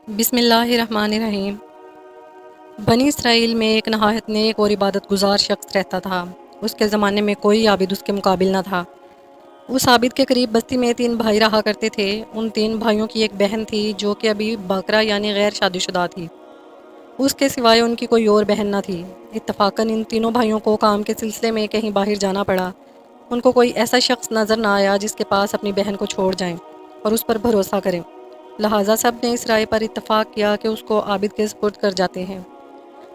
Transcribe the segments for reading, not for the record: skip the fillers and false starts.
بسم اللہ الرحمن الرحیم۔ بنی اسرائیل میں ایک نہایت نیک اور عبادت گزار شخص رہتا تھا۔ اس کے زمانے میں کوئی عابد اس کے مقابل نہ تھا۔ اس عابد کے قریب بستی میں 3 بھائی رہا کرتے تھے۔ ان 3 بھائیوں کی ایک بہن تھی جو کہ ابھی باکرہ یعنی غیر شادی شدہ تھی۔ اس کے سوائے ان کی کوئی اور بہن نہ تھی۔ اتفاقاً ان تینوں بھائیوں کو کام کے سلسلے میں کہیں باہر جانا پڑا۔ ان کو کوئی ایسا شخص نظر نہ آیا جس کے پاس اپنی بہن کو چھوڑ جائیں اور اس پر بھروسہ کریں۔ لہٰذا سب نے اس رائے پر اتفاق کیا کہ اس کو عابد کے سپرد کر جاتے ہیں۔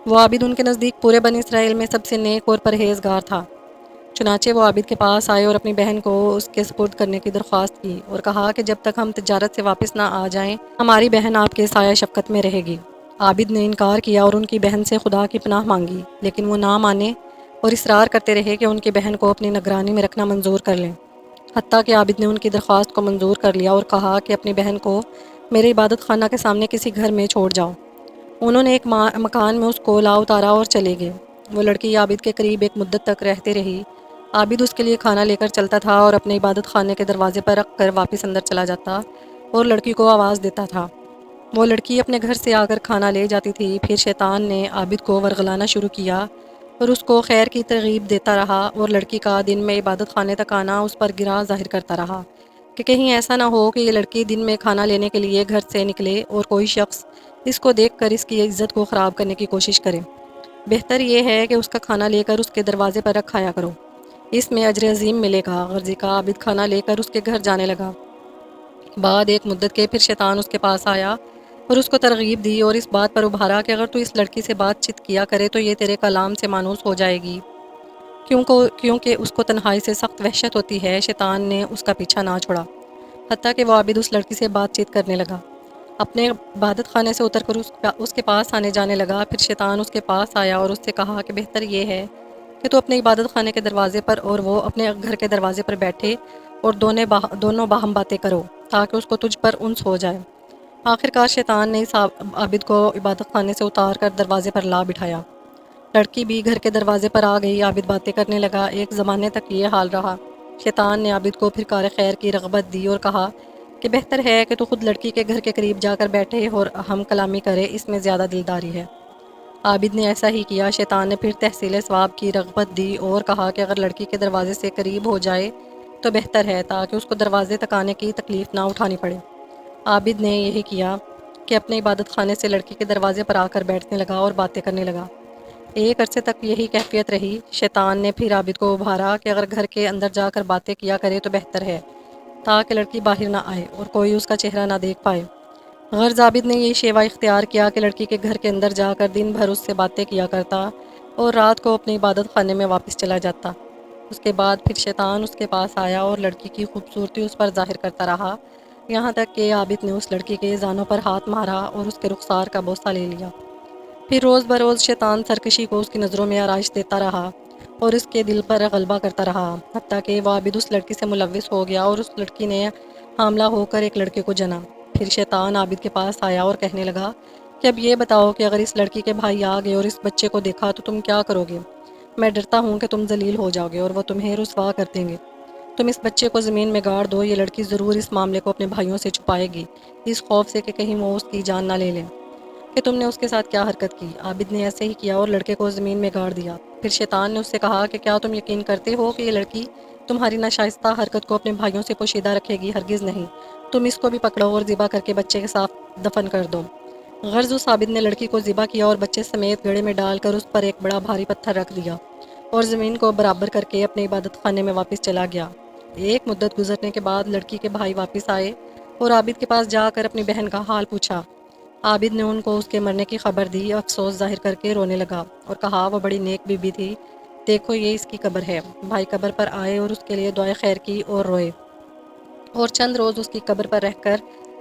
وہ عابد ان کے نزدیک پورے بنی اسرائیل میں سب سے نیک اور پرہیزگار تھا۔ چنانچہ وہ عابد کے پاس آئے اور اپنی بہن کو اس کے سپرد کرنے کی درخواست کی اور کہا کہ جب تک ہم تجارت سے واپس نہ آ جائیں ہماری بہن آپ کے سایہ شفقت میں رہے گی۔ عابد نے انکار کیا اور ان کی بہن سے خدا کی پناہ مانگی، لیکن وہ نہ مانے اور اصرار کرتے رہے کہ ان کی بہن کو اپنی نگرانی میں رکھنا منظور کر لیں۔ حتیٰ کہ عابد نے ان کی درخواست کو منظور کر لیا اور کہا کہ اپنی بہن کو میرے عبادت خانہ کے سامنے کسی گھر میں چھوڑ جاؤ۔ انہوں نے ایک مکان میں اس کو لا اتارا اور چلے گئے۔ وہ لڑکی عابد کے قریب ایک مدت تک رہتے رہی۔ عابد اس کے لیے کھانا لے کر چلتا تھا اور اپنے عبادت خانے کے دروازے پر رکھ کر واپس اندر چلا جاتا اور لڑکی کو آواز دیتا تھا۔ وہ لڑکی اپنے گھر سے آ کر کھانا لے جاتی تھی۔ پھر شیطان نے عابد کو ورغلانا شروع کیا اور اس کو خیر کی ترغیب دیتا رہا اور لڑکی کا دن میں عبادت خانے تک آنا اس پر گراں ظاہر کرتا رہا کہ کہیں ایسا نہ ہو کہ یہ لڑکی دن میں کھانا لینے کے لیے گھر سے نکلے اور کوئی شخص اس کو دیکھ کر اس کی عزت کو خراب کرنے کی کوشش کرے۔ بہتر یہ ہے کہ اس کا کھانا لے کر اس کے دروازے پر رکھایا کرو، اس میں اجر عظیم ملے گا۔ غرضی کا عابد کھانا لے کر اس کے گھر جانے لگا۔ بعد ایک مدت کے پھر شیطان اس کے پاس آیا اور اس کو ترغیب دی اور اس بات پر ابھارا کہ اگر تو اس لڑکی سے بات چیت کیا کرے تو یہ تیرے کلام سے مانوس ہو جائے گی، کیونکہ اس کو تنہائی سے سخت وحشت ہوتی ہے۔ شیطان نے اس کا پیچھا نہ چھوڑا حتیٰ کہ وہ عابد اس لڑکی سے بات چیت کرنے لگا، اپنے عبادت خانے سے اتر کر اس کے پاس آنے جانے لگا۔ پھر شیطان اس کے پاس آیا اور اس سے کہا کہ بہتر یہ ہے کہ تو اپنے عبادت خانے کے دروازے پر اور وہ اپنے گھر کے دروازے پر بیٹھے اور دونوں باہم باتیں کرو تاکہ اس کو تجھ پر انس ہو جائے۔ آخرکار شیطان نے اس عابد کو عبادت خانے سے اتار کر دروازے پر لا بٹھایا۔ لڑکی بھی گھر کے دروازے پر آ گئی۔ عابد باتیں کرنے لگا۔ ایک زمانے تک یہ حال رہا۔ شیطان نے عابد کو پھر کار خیر کی رغبت دی اور کہا کہ بہتر ہے کہ تو خود لڑکی کے گھر کے قریب جا کر بیٹھے اور ہم کلامی کرے، اس میں زیادہ دلداری ہے۔ عابد نے ایسا ہی کیا۔ شیطان نے پھر تحصیل ثواب کی رغبت دی اور کہا کہ اگر لڑکی کے دروازے سے قریب ہو جائے تو بہتر ہے تاکہ اس کو دروازے تک آنے کی تکلیف نہ اٹھانی پڑے۔ عابد نے یہی کیا کہ اپنے عبادت خانے سے لڑکی کے دروازے پر آ کر بیٹھنے لگا اور باتیں کرنے لگا۔ ایک عرصے تک یہی کیفیت رہی۔ شیطان نے پھر عابد کو ابھارا کہ اگر گھر کے اندر جا کر باتیں کیا کرے تو بہتر ہے تاکہ لڑکی باہر نہ آئے اور کوئی اس کا چہرہ نہ دیکھ پائے۔ غرض عابد نے یہ شیوا اختیار کیا کہ لڑکی کے گھر کے اندر جا کر دن بھر اس سے باتیں کیا کرتا اور رات کو اپنی عبادت خانے میں واپس چلا جاتا۔ اس کے بعد پھر شیطان اس کے پاس آیا اور لڑکی کی خوبصورتی اس پر ظاہر کرتا رہا، یہاں تک کہ عابد نے اس لڑکی کے زانوں پر ہاتھ مارا اور اس کے رخسار کا بوسہ لے لیا۔ پھر روز بروز شیطان سرکشی کو اس کی نظروں میں آرائش دیتا رہا اور اس کے دل پر غلبہ کرتا رہا، حتیٰ کہ وہ عابد اس لڑکی سے ملوث ہو گیا اور اس لڑکی نے حاملہ ہو کر ایک لڑکے کو جنا۔ پھر شیطان عابد کے پاس آیا اور کہنے لگا کہ اب یہ بتاؤ کہ اگر اس لڑکی کے بھائی آ گئے اور اس بچے کو دیکھا تو تم کیا کرو گے؟ میں ڈرتا ہوں کہ تم ذلیل ہو جاؤ گے اور وہ تمہیں رسوا کر دیں گے۔ تم اس بچے کو زمین میں گاڑ دو، یہ لڑکی ضرور اس معاملے کو اپنے بھائیوں سے چھپائے گی، اس خوف سے کہ کہیں وہ اس کی جان نہ لے لیں کہ تم نے اس کے ساتھ کیا حرکت کی۔ عابد نے ایسے ہی کیا اور لڑکے کو زمین میں گاڑ دیا۔ پھر شیطان نے اس سے کہا کہ کیا تم یقین کرتے ہو کہ یہ لڑکی تمہاری ناشائستہ حرکت کو اپنے بھائیوں سے پوشیدہ رکھے گی؟ ہرگز نہیں۔ تم اس کو بھی پکڑو اور ذبح کر کے بچے کے ساتھ دفن کر دو۔ غرض اس عابد نے لڑکی کو ذبح کیا اور بچے سمیت گڑھے میں ڈال کر اس پر ایک بڑا بھاری پتھر رکھ دیا اور زمین کو برابر کر کے اپنے عبادت خانے میں واپس چلا گیا۔ ایک مدت گزرنے کے بعد لڑکی کے بھائی واپس آئے اور عابد کے پاس جا کر اپنی بہن کا حال پوچھا۔ عابد نے ان کو اس کے مرنے کی خبر دی، افسوس ظاہر کر کے رونے لگا اور کہا وہ بڑی نیک بی بی تھی، دیکھو یہ اس کی قبر ہے۔ بھائی قبر پر آئے اور اس کے لیے دعائے خیر کی اور روئے اور چند روز اس کی قبر پر رہ کر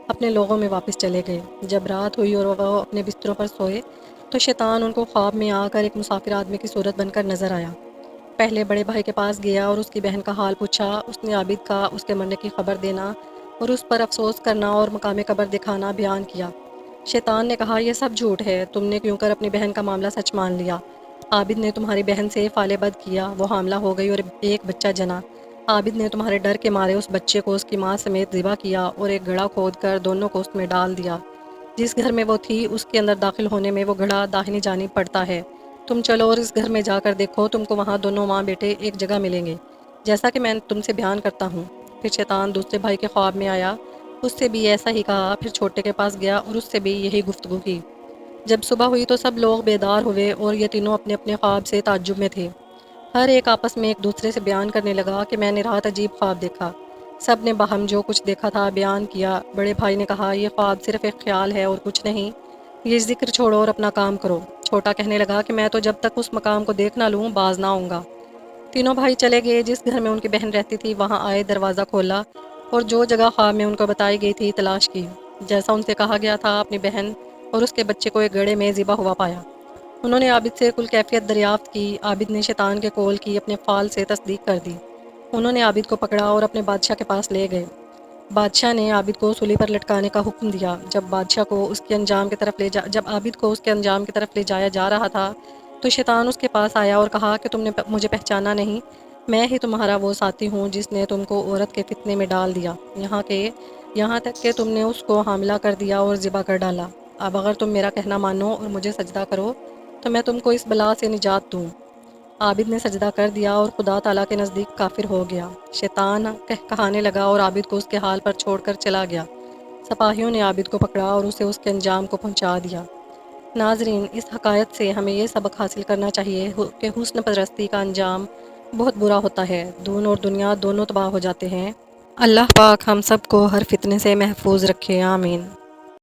اپنے لوگوں میں واپس چلے گئے۔ جب رات ہوئی اور وہ اپنے بستروں پر سوئے تو شیطان ان کو خواب میں آ کر ایک مسافر آدمی کی صورت بن کر نظر آیا۔ پہلے بڑے بھائی کے پاس گیا اور اس کی بہن کا حال پوچھا۔ اس نے عابد کا اس کے مرنے کی خبر دینا اور اس پر افسوس کرنا اور مقام قبر دکھانا بیان کیا۔ شیطان نے کہا یہ سب جھوٹ ہے، تم نے کیوں کر اپنی بہن کا معاملہ سچ مان لیا؟ عابد نے تمہاری بہن سے فعل بد کیا، وہ حاملہ ہو گئی اور ایک بچہ جنا۔ عابد نے تمہارے ڈر کے مارے اس بچے کو اس کی ماں سمیت ذبح کیا اور ایک گڑھا کھود کر دونوں کو اس میں ڈال دیا جس گھر میں وہ تھی اس کے اندر داخل ہونے میں وہ گھڑا داہنی جانب پڑتا ہے۔ تم چلو اور اس گھر میں جا کر دیکھو، تم کو وہاں دونوں ماں بیٹے ایک جگہ ملیں گے، جیسا کہ میں تم سے بیان کرتا ہوں۔ پھر شیطان دوسرے بھائی کے خواب میں آیا، اس سے بھی ایسا ہی کہا، پھر چھوٹے کے پاس گیا اور اس سے بھی یہی گفتگو کی۔ جب صبح ہوئی تو سب لوگ بیدار ہوئے اور یہ تینوں اپنے اپنے خواب سے تعجب میں تھے۔ ہر ایک آپس میں ایک دوسرے سے بیان کرنے لگا کہ میں نے رات عجیب خواب دیکھا۔ سب نے باہم جو کچھ دیکھا تھا بیان کیا۔ بڑے بھائی نے کہا، یہ خواب صرف ایک خیال ہے اور کچھ نہیں، یہ ذکر چھوڑو اور اپنا کام کرو۔ چھوٹا کہنے لگا کہ میں تو جب تک اس مقام کو دیکھ نہ لوں باز نہ آؤں گا۔ تینوں بھائی چلے گئے، جس گھر میں ان کی بہن رہتی تھی وہاں آئے، دروازہ کھولا اور جو جگہ خواب میں ان کو بتائی گئی تھی تلاش کی۔ جیسا ان سے کہا گیا تھا، اپنی بہن اور اس کے بچے کو ایک گڑھے میں ذبح ہوا پایا۔ انہوں نے عابد سے کل کیفیت دریافت کی۔ عابد نے شیطان کے قول کی اپنے فعل سے تصدیق کر دی۔ انہوں نے عابد کو پکڑا اور اپنے بادشاہ کے پاس لے گئے۔ بادشاہ نے عابد کو سولی پر لٹکانے کا حکم دیا۔ جب عابد کو اس کے انجام کی طرف لے جایا جا رہا تھا تو شیطان اس کے پاس آیا اور کہا کہ تم نے مجھے پہچانا نہیں، میں ہی تمہارا وہ ساتھی ہوں جس نے تم کو عورت کے فتنے میں ڈال دیا، یہاں تک کہ تم نے اس کو حاملہ کر دیا اور ذبح کر ڈالا۔ اب اگر تم میرا کہنا مانو اور مجھے سجدہ کرو تو میں تم کو اس بلا سے نجات دوں۔ عابد نے سجدہ کر دیا اور خدا تعالیٰ کے نزدیک کافر ہو گیا۔ شیطان کہانے لگا اور عابد کو اس کے حال پر چھوڑ کر چلا گیا۔ سپاہیوں نے عابد کو پکڑا اور اسے اس کے انجام کو پہنچا دیا۔ ناظرین، اس حکایت سے ہمیں یہ سبق حاصل کرنا چاہیے کہ حسن پرستی کا انجام بہت برا ہوتا ہے، دین اور دنیا دونوں تباہ ہو جاتے ہیں۔ اللہ پاک ہم سب کو ہر فتنے سے محفوظ رکھے، آمین۔